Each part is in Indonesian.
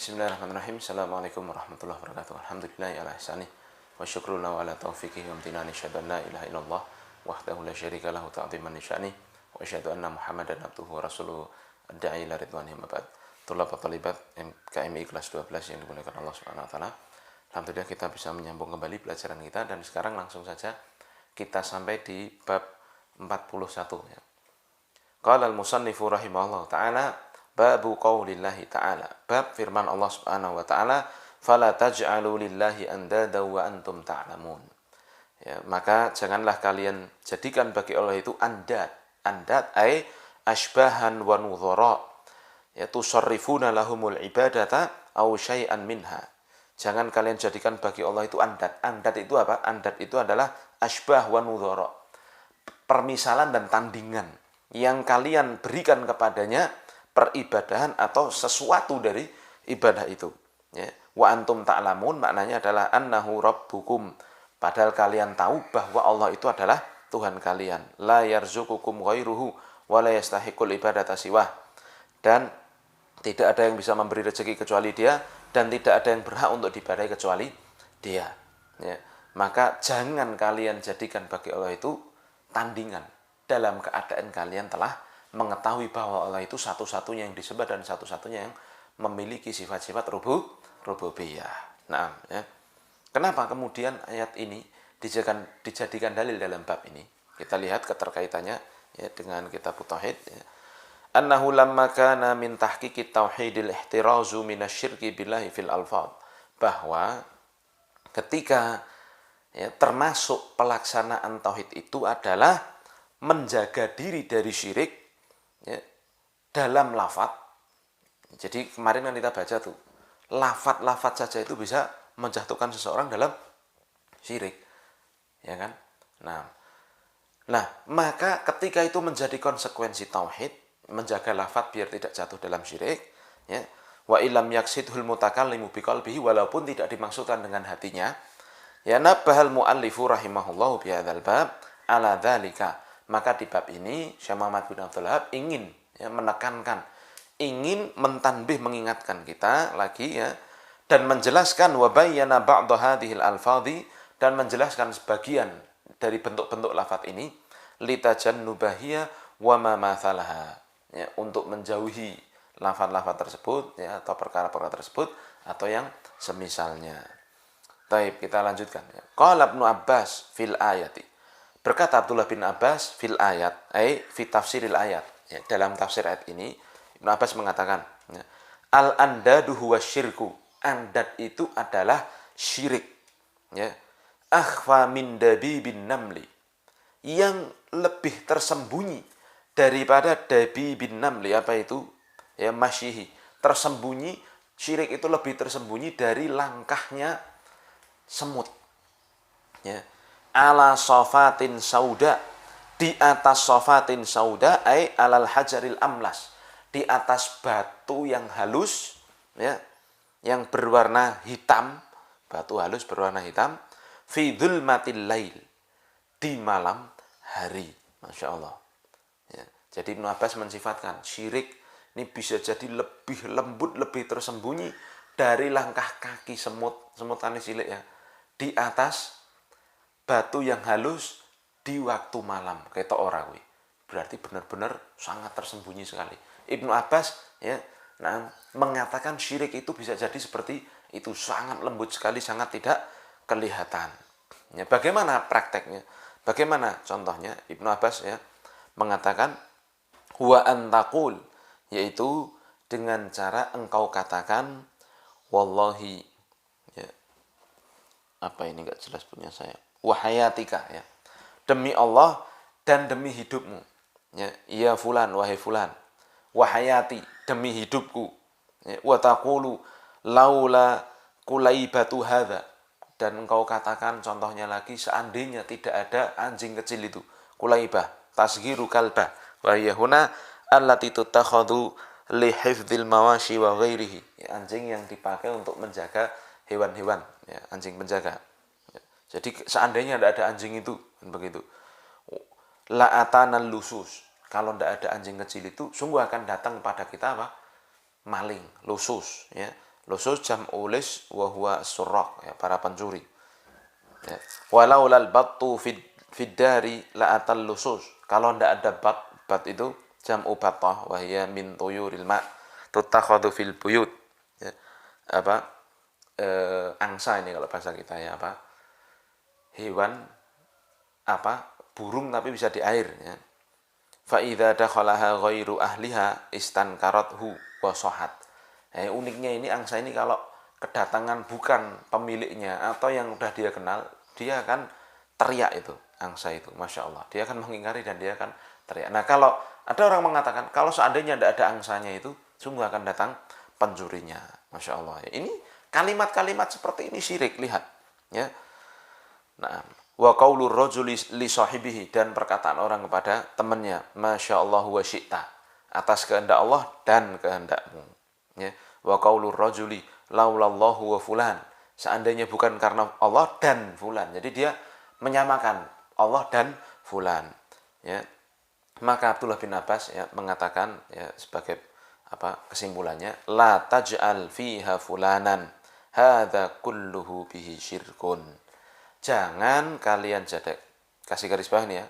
Bismillahirrahmanirrahim. Assalamualaikum warahmatullahi wabarakatuh. Alhamdulillahi ala ihsanih wa syukru lahu ala taufiqihi wa amtinani. Asyhadu an la ilaha illallah wahdahu la syarika lahu ta'ziman li sya'nih wa asyhadu anna Muhammadan abduhu wa rasuluhu ad-da'i ila ridwanihi ma ba'd. Thulaba thalibat KMI kelas 12 yang dimuliakan Allah Subhanahu wa taala. Alhamdulillah kita bisa menyambung kembali pelajaran kita dan sekarang langsung saja kita sampai di bab 41 ya. Qala al-musannifu rahimahullah ta'ala babu qaulillahi ta'ala, bab firman Allah Subhanahu wa taala, fala taj'alu lillahi andada wa antum ta'lamun. Ya, maka janganlah kalian jadikan bagi Allah itu andad. Andad ay asbahan wa nudhara. Ya, tusarrifuna lahumul ibadata aw syai'an minha. Jangan kalian jadikan bagi Allah itu andad. Andad itu apa? Andad itu adalah asbah wa nudhara. Permisalan dan tandingan yang kalian berikan kepadanya peribadahan atau sesuatu dari ibadah itu. Ya. Wa antum ta'lamun maknanya adalah annahu rabbukum. Padahal kalian tahu bahwa Allah itu adalah Tuhan kalian. La yarzuqukum ghairuhu wa la yastahiqul ibadata siwah. Dan tidak ada yang bisa memberi rezeki kecuali Dia dan tidak ada yang berhak untuk diibadahi kecuali Dia. Ya. Maka jangan kalian jadikan bagi Allah itu tandingan dalam keadaan kalian telah mengetahui bahwa Allah itu satu-satunya yang disembah dan satu-satunya yang memiliki sifat-sifat rububiyah. Nah, ya. Kenapa kemudian ayat ini dijadikan dalil dalam bab ini? Kita lihat keterkaitannya ya dengan kitab tauhid ya. Annahu lamma kana min tahqiqi tauhidil ihtirazu minasyirki billahi fil alfaz. Bahwa ketika ya, termasuk pelaksanaan tauhid itu adalah menjaga diri dari syirik ya, dalam lafaz. Jadi kemarin kan kita baca tuh, lafaz saja itu bisa menjatuhkan seseorang dalam syirik, ya kan? Nah, maka ketika itu menjadi konsekuensi tauhid, menjaga lafaz biar tidak jatuh dalam syirik, ya. Wa illam yaksidhul mutakallimu biqalbihi, walaupun tidak dimaksudkan dengan hatinya, ya nabbahal muallifu rahimahullahu bihadzal bab ala dzalika. Maka di bab ini Syekh Muhammad bin Abdul Wahab ingin ya, menekankan, ingin mentanbih, mengingatkan kita lagi ya, dan menjelaskan wa bayyana ba'dha hadhil alfadhi, dan menjelaskan sebagian dari bentuk-bentuk lafaz ini litajannubahiyya wa ma mathalaha ya, untuk menjauhi lafaz-lafaz tersebut ya, atau perkara-perkara tersebut atau yang semisalnya. Baik, kita lanjutkan ya. Qala Ibnu Abbas fil ayati. Berkata Abdullah bin Abbas fil ayat, fi tafsiril ayat. Ya, dalam tafsir ayat ini, Ibnu Abbas mengatakan, ya, al-andadu huwa syirku. Andad itu adalah syirik. Ya. Akhfa min dabibin namli. Yang lebih tersembunyi daripada dabibin namli. Apa itu? Ya, masyihi. Tersembunyi, syirik itu lebih tersembunyi dari langkahnya semut. Ya. Ala sofatin sauda, di atas sofatin sauda ay alal hajaril amlas, di atas batu yang halus ya, yang berwarna hitam, batu halus berwarna hitam, fi dzulmatil lail, di malam hari. Masya Allah ya. Jadi Ibnu Abbas mensifatkan syirik ini bisa jadi lebih lembut, lebih tersembunyi dari langkah kaki semut tani cilik ya, di atas batu yang halus di waktu malam. Ketok ora kuwi. Berarti benar-benar sangat tersembunyi sekali. Ibnu Abbas ya, nah, mengatakan syirik itu bisa jadi seperti itu, sangat lembut sekali, sangat tidak kelihatan. Ya, bagaimana prakteknya? Bagaimana contohnya? Ibnu Abbas ya mengatakan huwa antaqul, yaitu dengan cara engkau katakan wallahi ya. Apa ini enggak jelas punya saya. Wahayatika ya, demi Allah dan demi hidupmu ya, ya fulan, wahai fulan, wahayati, demi hidupku ya, wa taqulu laula kulaibatu hadza, dan engkau katakan contohnya lagi, seandainya tidak ada anjing kecil itu, kulaibah tasghiru kalbah wa yahuna allati tutakhadhu li hifdzil mawashi wa ghairihi ya, anjing yang dipakai untuk menjaga hewan-hewan ya, anjing penjaga. Jadi seandainya tidak ada anjing itu, begitu. La'atanal lusus. Kalau tidak ada anjing kecil itu, sungguh akan datang pada kita apa? Maling, lusus, ya. Lusus jam'u lis wa huwa surraq, ya, para pencuri. Ya. Walau lal battu fid dari la atal lusus. Kalau ndak ada bat itu jam'u battah wa hiya min tuyuril ma tutakhadhu fil buyut. Ya. Apa? Angsa ini kalau bahasa kita ya, apa? Hewan apa? Burung tapi bisa di air, ya. Fa idza dakhalaha ghairu ahliha istankarathu wa sahat. Uniknya ini angsa ini kalau kedatangan bukan pemiliknya atau yang udah dia kenal, dia akan teriak itu, angsa itu, Masya Allah. Dia akan mengingkari dan dia akan teriak. Nah, kalau ada orang mengatakan, kalau seandainya tidak ada angsanya itu, sungguh akan datang pencurinya. Masya Allah. Ini kalimat-kalimat seperti ini syirik, lihat. Ya. Nah, wa qaulur rajuli li sahibihi, dan perkataan orang kepada temannya, Masya Allah wa syi'ta, atas kehendak Allah dan kehendakmu. Ya. Wa qaulur rajuli laulallahu wa fulan, seandainya bukan karena Allah dan fulan. Jadi dia menyamakan Allah dan fulan. Ya. Maka Abdullah bin Abbas ya mengatakan ya sebagai apa kesimpulannya, la taj'al fiha fulanan hadza kulluhu bihi syirkun. Jangan kalian jadikan, kasih garis bawah ini ya.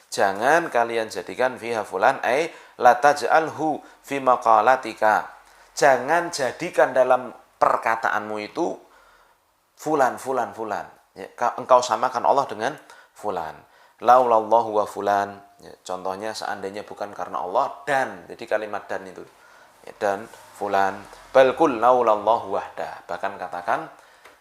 Jangan kalian jadikan fiha fulan ay la taj'alhu fi maqalatika. Jangan jadikan dalam perkataanmu itu fulan. Ya, engkau samakan Allah dengan fulan. Laulallahu wa fulan. Ya, contohnya seandainya bukan karena Allah dan, jadi kalimat dan itu. Ya, dan fulan. Bal kul laulallahu wahda. Bahkan katakan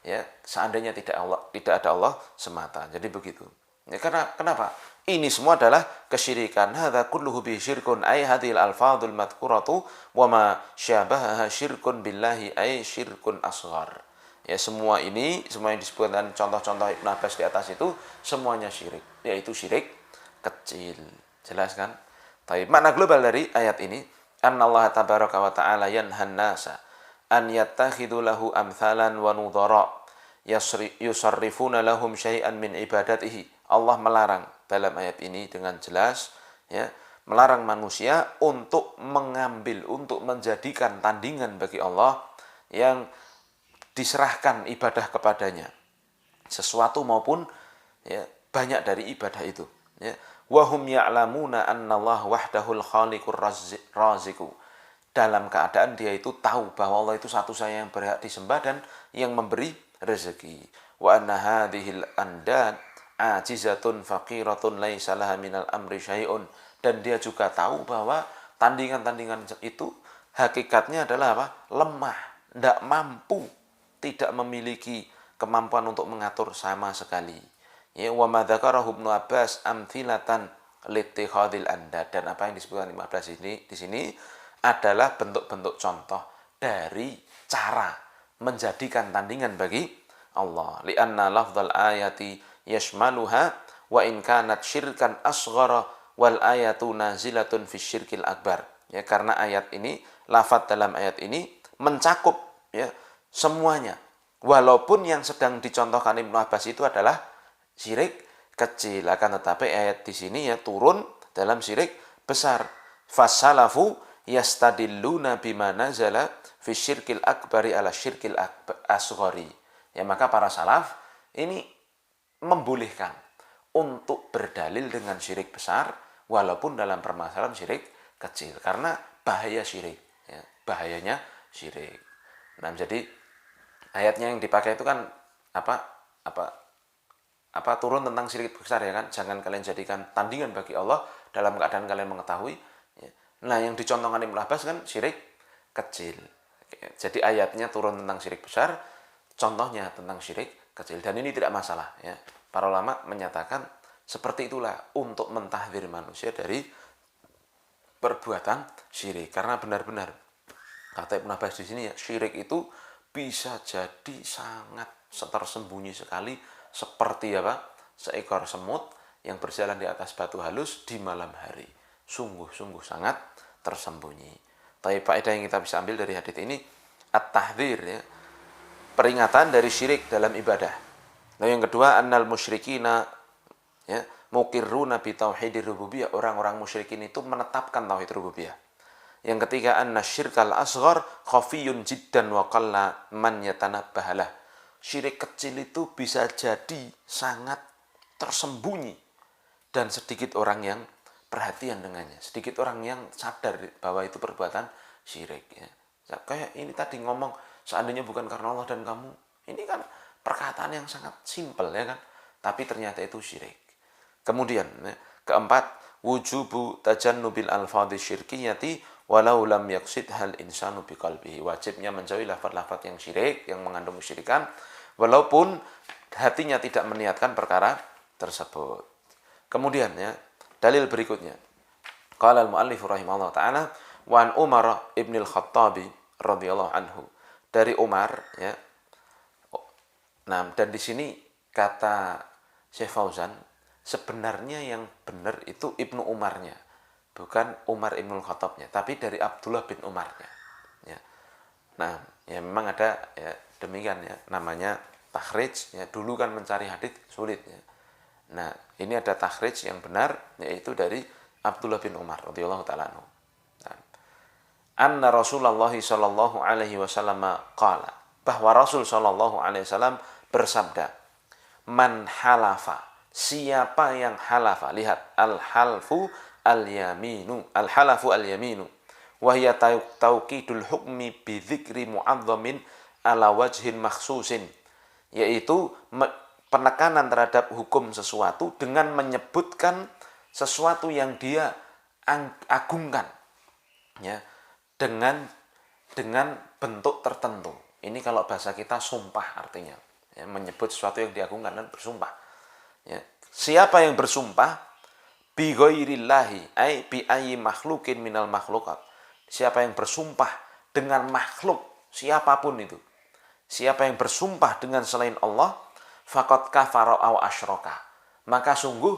ya seandainya tidak ada Allah semata. Jadi begitu. Ya, karena kenapa? Ini semua adalah kesyirikan. Hadza kulluhu bi syirkun ay hadhil alfadhul madhkuratu wa ma syabahaha syirkun billahi ay syirkun asghar. Ya, semua ini, semua yang disebutkan contoh-contoh Ibnu Abbas di atas itu semuanya syirik, yaitu syirik kecil. Jelas kan? Tapi makna global dari ayat ini, annallaha tabaraka wa ta'ala yanhan nasa an yattakhidhu lahu amthalan wa nudhara yusarrifuna lahum syai'an min ibadatihi. Allah melarang dalam ayat ini dengan jelas ya, melarang manusia untuk mengambil, untuk menjadikan tandingan bagi Allah yang diserahkan ibadah kepadanya, sesuatu maupun ya, banyak dari ibadah itu ya. Wahum ya'lamuna annallaha wahdahul khaliqur raziqu, dalam keadaan dia itu tahu bahwa Allah itu satu-satunya yang berhak disembah dan yang memberi rezeki. Wa anna hadhil andad ajizatun faqiratun laisa laha minal amri syai'un, dan dia juga tahu bahwa tandingan-tandingan itu hakikatnya adalah apa? Lemah, tidak mampu, tidak memiliki kemampuan untuk mengatur sama sekali. Ya, wa ma dzakarahu Ibnu Abbas amthilatan litikhadil andad, dan apa yang disebutkan Ibnu Abbas ini di sini adalah bentuk-bentuk contoh dari cara menjadikan tandingan bagi Allah. Li'anna lafdzal ayati yashmaluha wa in kanat syirkan asghara wal ayatu nazilatun fi syirkil akbar. Ya, karena ayat ini, lafaz dalam ayat ini mencakup ya semuanya. Walaupun yang sedang dicontohkan Ibnu Abbas itu adalah syirik kecil, akan tetapi ayat di sini ya turun dalam syirik besar. Fasalafu yastadilluna bima nazala fi syirkil akbari ala syirkil asghari. Ya, maka para salaf ini membolehkan untuk berdalil dengan syirik besar walaupun dalam permasalahan syirik kecil, karena bahaya syirik ya, bahayanya syirik. Nah, jadi ayatnya yang dipakai itu kan turun tentang syirik besar ya kan, jangan kalian jadikan tandingan bagi Allah dalam keadaan kalian mengetahui ya. Nah, yang dicontohkan Ibnu Abbas kan syirik kecil. Jadi ayatnya turun tentang syirik besar, contohnya tentang syirik kecil, dan ini tidak masalah ya. Para ulama menyatakan seperti itulah untuk mentahdzir manusia dari perbuatan syirik, karena benar-benar kata Ibnu Abbas di sini ya, syirik itu bisa jadi sangat tersembunyi sekali, seperti apa? Seekor semut yang berjalan di atas batu halus di malam hari. Sungguh-sungguh sangat tersembunyi. Tapi faedah yang kita bisa ambil dari hadits ini, at-tahdzir ya, peringatan dari syirik dalam ibadah. Nah, yang kedua, annal musyrikina ya muqirruna bi tauhidir rububiyah, orang-orang musyrikin itu menetapkan tauhid rububiyah. Yang ketiga, anna syirkal asghar khafiyun jiddan wa qalla man yatanabbahalah. Syirik kecil itu bisa jadi sangat tersembunyi dan sedikit orang yang perhatian dengannya, sedikit orang yang sadar bahwa itu perbuatan syirik ya. Kayak ini tadi ngomong, seandainya bukan karena Allah dan kamu, ini kan perkataan yang sangat simpel ya kan, tapi ternyata itu syirik. Kemudian ya, keempat, wujubu tajannubil alfadhi syirkiyati walau lam yaqsid hal insanu biqalbihi. Wajibnya menjauhi lafaz-lafaz yang syirik, yang mengandung kesyirikan, walaupun hatinya tidak meniatkan perkara tersebut. Kemudian ya, dalil berikutnya. Qala al-muallif rahimahullah taala wa an Umar ibn al-Khattabi radhiyallahu anhu. Dari Umar ya. Nah, dan di sini kata Syekh Fauzan, sebenarnya yang benar itu Ibnu Umarnya, bukan Umar Ibnul Khattabnya, tapi dari Abdullah bin Umarnya. Ya. Nah, ya memang ada ya demikian ya, namanya takhrij. Ya, dulu kan mencari hadis sulit ya. Nah, ini ada takhrij yang benar, yaitu dari Abdullah bin Umar radhiyallahu taala anhu. Anna Rasulullah sallallahu alaihi wasallam qala, bahwa Rasul sallallahu alaihi wasallam bersabda, man halafa, siapa yang halafa, lihat al-halfu al-yaminu, al-halafu al-yaminu, wa hiya tauqidul hukmi bi dzikri mu'azzamin ala wajhin makhsusin, yaitu penekanan terhadap hukum sesuatu dengan menyebutkan sesuatu yang dia agungkan ya, dengan bentuk tertentu. Ini kalau bahasa kita sumpah artinya ya, menyebut sesuatu yang diagungkan dan bersumpah ya. Siapa yang bersumpah bi ghairillahi ai bi ayyi makhluqin minal makhluqat, siapa yang bersumpah dengan makhluk siapapun itu, siapa yang bersumpah dengan selain Allah, faqad kafara aw asyraka, maka sungguh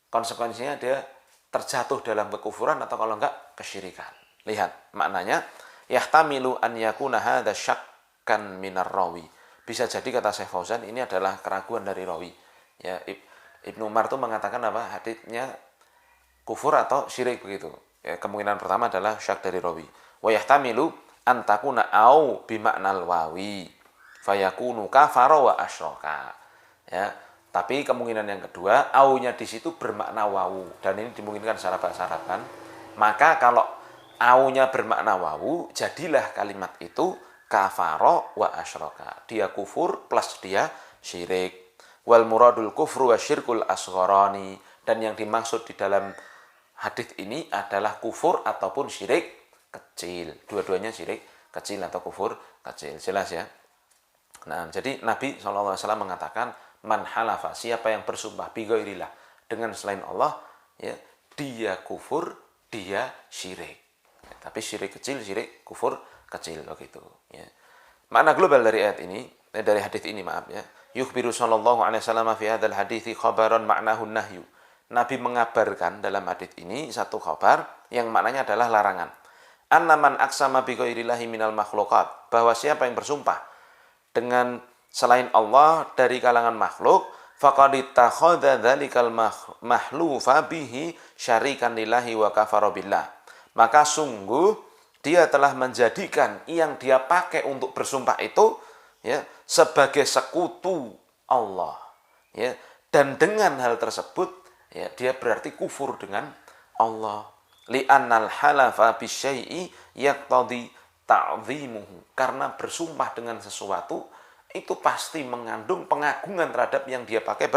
konsekuensinya dia terjatuh dalam kekufuran atau kalau enggak kesyirikan. Lihat maknanya, yahtamilu an yakuna hadza syakkan minar rawi. Bisa jadi kata Syekh Fauzan ini adalah keraguan dari rawi. Ya, Ibnu Umar itu mengatakan apa? Haditsnya kufur atau syirik begitu. Ya, kemungkinan pertama adalah syak dari rawi. Wa yahtamilu an takuna au bi ma'nal wawi. Fayakunu kafara wa asyraka. Ya, tapi kemungkinan yang kedua, aunya di situ bermakna wawu, dan ini dimungkinkan secara bahasa Arab kan. Maka kalau aunya bermakna wawu, jadilah kalimat itu kafara wa asyraka. Dia kufur plus dia syirik. Wal muradul kufru wa syirkul asgharani, dan yang dimaksud di dalam hadis ini adalah kufur ataupun syirik kecil. Dua-duanya syirik kecil atau kufur kecil. Jelas ya. Nah, jadi Nabi SAW mengatakan, man halafa, siapa yang bersumpah bi ghairillah, dengan selain Allah, ya, dia kufur, dia syirik. Ya, tapi syirik kecil, syirik kufur kecil begitu. Ya. Makna global dari ayat ini, dari hadis ini maaf ya. Yukhbiru sallallahu alaihi wasallam fi hadzal hadithi khabaran ma'nahu nahyu. Nabi mengabarkan dalam hadis ini satu khabar yang maknanya adalah larangan. Anna man aqsama bi ghairillahi minal makhluqat, bahwa siapa yang bersumpah dengan selain Allah dari kalangan makhluk, faqad ittakhadha dzalikal mahlufa bihi syarikan lillahi wa kafara billah. Maka sungguh dia telah menjadikan yang dia pakai untuk bersumpah itu ya sebagai sekutu Allah. Ya, dan dengan hal tersebut ya dia berarti kufur dengan Allah. Li'annal halafa bisyai'i yaqtadi ta'zimuhu, karena bersumpah dengan sesuatu itu pasti mengandung pengagungan terhadap yang dia pakai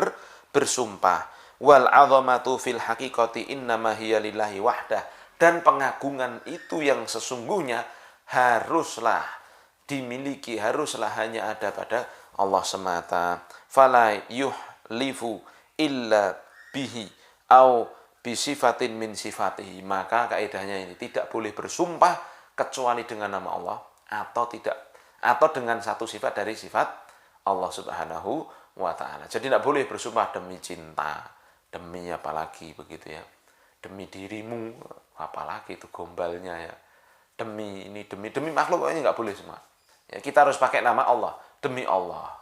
bersumpah. Wal 'azamatu fil haqiqati innama hiya lillahi wahdah, dan pengagungan itu yang sesungguhnya haruslah dimiliki, haruslah hanya ada pada Allah semata. Fala yuhlifu illa bihi au bisifatin min sifatihi, maka kaidahnya ini tidak boleh bersumpah kecuali dengan nama Allah atau dengan satu sifat dari sifat Allah Subhanahu wa taala. Jadi tidak boleh bersumpah demi cinta, demi apalagi begitu ya. Demi dirimu, apalagi itu gombalnya ya. Demi ini, demi makhluk ini nggak boleh semua. Ya, kita harus pakai nama Allah, demi Allah.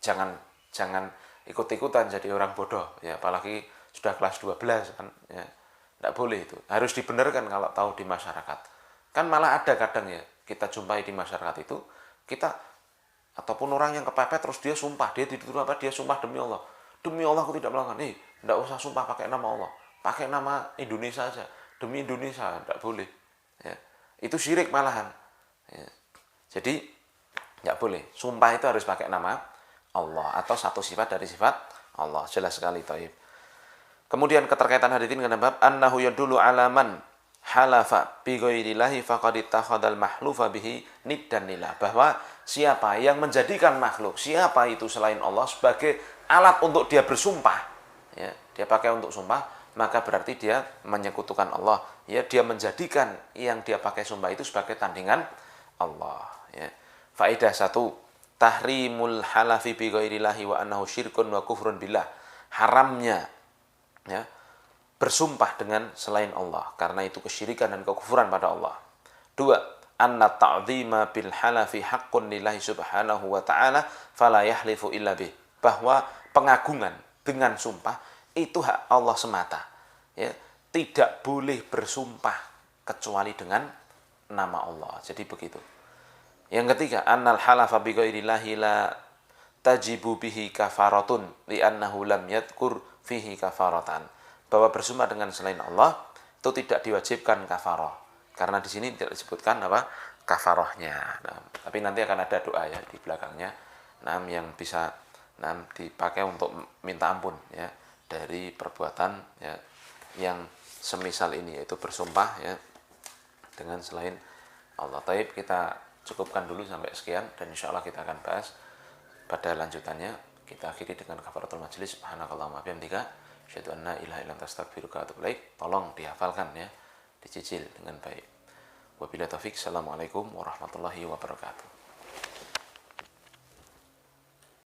Jangan ikut-ikutan jadi orang bodoh ya, apalagi sudah kelas 12 kan ya. Tidak boleh itu. Harus dibenarkan kalau tahu di masyarakat. Kan malah ada kadang ya, kita jumpai di masyarakat itu, kita ataupun orang yang kepepet terus dia sumpah, dia dituduh apa? Dia sumpah demi Allah. Demi Allah aku tidak melakukan. Enggak usah sumpah pakai nama Allah. Pakai nama Indonesia saja. Demi Indonesia, enggak boleh. Ya. Itu syirik malahan. Ya. Jadi enggak boleh. Sumpah itu harus pakai nama Allah atau satu sifat dari sifat Allah. Jelas sekali, thaib. Kemudian keterkaitan hadits ini dengan bab annahu yadullu alaman halafa bi ghairillahi faqad ittakhadal mahlufa bihi niddan lillah, bahwa siapa yang menjadikan makhluk, siapa itu selain Allah sebagai alat untuk dia bersumpah, ya, dia pakai untuk sumpah, maka berarti dia menyekutukan Allah, ya, dia menjadikan yang dia pakai sumpah itu sebagai tandingan Allah, ya. Faedah 1, tahrimul halafi bi ghairillahi wa annahu syirkun wa kufrun billah, haramnya, ya, bersumpah dengan selain Allah karena itu kesyirikan dan kekufuran pada Allah. 2, anna ta'dhima bil halafi haqqun lillahi subhanahu wa ta'ala fala yahlifu illa bih, bahwa pengagungan dengan sumpah itu hak Allah semata, ya, tidak boleh bersumpah kecuali dengan nama Allah. Jadi begitu. Yang ketiga, annal halafa bi ghairillahi la tajibu bihi kafaratun li annahu lam yadhkur fihi kafaratan, bahwa bersumpah dengan selain Allah itu tidak diwajibkan kafarah, karena di sini tidak disebutkan apa kafarahnya. Nah, tapi nanti akan ada doa ya di belakangnya, nah, yang bisa dipakai untuk minta ampun ya dari perbuatan ya yang semisal ini, yaitu bersumpah ya dengan selain Allah. Taib, kita cukupkan dulu sampai sekian dan insya Allah kita akan bahas pada lanjutannya. Kita akhiri dengan kafaratul majlis. Subhanakallahumma bihamdika asyhadu an la ilaha illa anta astaghfiruka wa atubu ilaik. Tolong dihafalkan ya, dicicil dengan baik. Wabillahi taufik. Assalamualaikum warahmatullahi wabarakatuh.